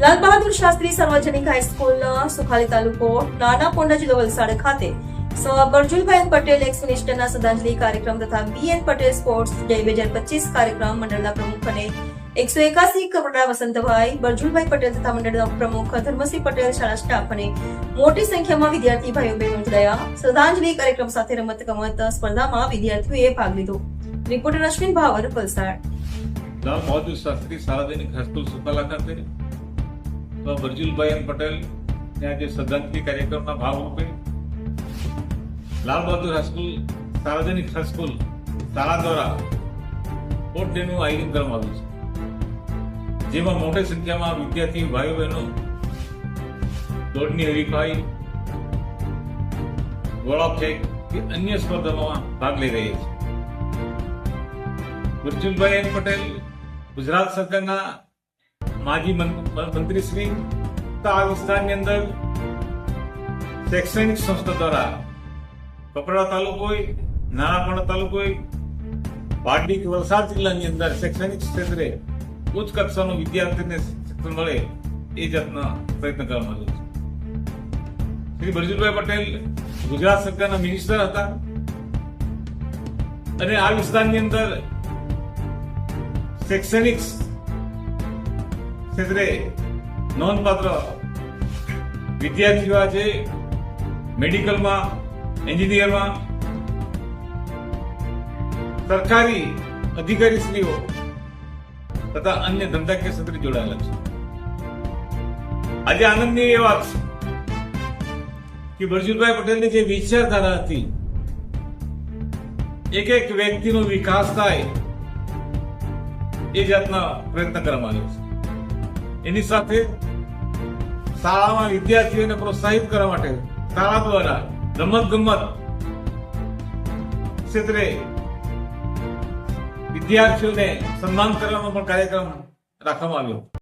લાલ બહાદુર શાસ્ત્રી સાર્વજનિક હાઈસ્કૂલ સુખાલી તાલુકો નાના પોંડા જિલ્લો વલસાડ ખાતે બરજુલભાઈ પટેલ એક્સનિષ્ઠના શ્રદ્ધાંજલિ કાર્યક્રમ તથા બીએન પટેલ સ્પોર્ટ્સ ડે 2025 કાર્યક્રમ મંડળના પ્રમુખ અને 181 કરોડના વસંતભાઈ બરજુલભાઈ પટેલ તથા મંડળના પ્રમુખ ધર્મસિંહ પટેલ શાળા સ્ટાફ અને મોટી સંખ્યામાં વિદ્યાર્થી ભાઈઓ બહેનો જોડાયા. શ્રદ્ધાંજલિ કાર્યક્રમ સાથે રમત ગમત સ્પર્ધામાં વિદ્યાર્થીઓએ ભાગ લીધો. Reporter Ashwin power, Valsad. લાલ બહાદુર શાસ્ત્રી સાર્વજનિક હાઈસ્કૂલ સુખાલા ખાતે બરજુલભાઈ પટેલ આજે શ્રદ્ધાંજલિ કાર્યક્રમના ભાગરૂપે લાલ બહાદુર હાઈસ્કૂલ સાર્વજનિક હાઈસ્કૂલ શાળા દ્વારા સ્પોર્ટ ડે નું આયોજન કરવામાં આવ્યું છે, જેમાં મોટી સંખ્યામાં વિદ્યાર્થી ભાઈઓ બહેનો દોડની હરીફાઈ, ગોળા ફેંક કે અન્ય સ્પર્ધામાં ભાગ લઈ રહી છે. બરજુલભાઈ પટેલ ગુજરાત સરકારના માજી મંત્રી શ્રી આ વિસ્તારની અંદર શૈક્ષણિક સંસ્થા દ્વારા કપરા તાલુકો હોય, નાનાપણા તાલુકો હોય, પાટડી કે વલસાડ જિલ્લાની અંદર શૈક્ષણિક ક્ષેત્રે ઉચ્ચ કક્ષાનો વિદ્યાર્થીને શિક્ષણ મળે એ જાતના પ્રયત્ન કરવામાં આવ્યો છે. શ્રી બરજુલભાઈ પટેલ ગુજરાત સરકારના મિનિસ્ટર હતા અને આ વિસ્તારની અંદર શૈક્ષણિક ક્ષેત્રે નોંધપાત્ર વિદ્યાર્થીઓ આજે મેડિકલમાં, એન્જિનિયરમાં, સરકારી અધિકારીશ્રીઓ તથા અન્ય ધંધાકીય ક્ષેત્રે જોડાયેલા છે. આજે આનંદની એ વાત છે કે બરજુલભાઈ પટેલની જે વિચારધારા હતી, એક વ્યક્તિનો વિકાસ થાય એ જાતના પ્રયત્ન કરવામાં આવ્યો છે. એની સાથે શાળામાં વિદ્યાર્થીઓને પ્રોત્સાહિત કરવા માટે શાળા દ્વારા રમત ગમત ક્ષેત્રે વિદ્યાર્થીઓને સન્માન કરવાનો પણ કાર્યક્રમ રાખવામાં આવ્યો.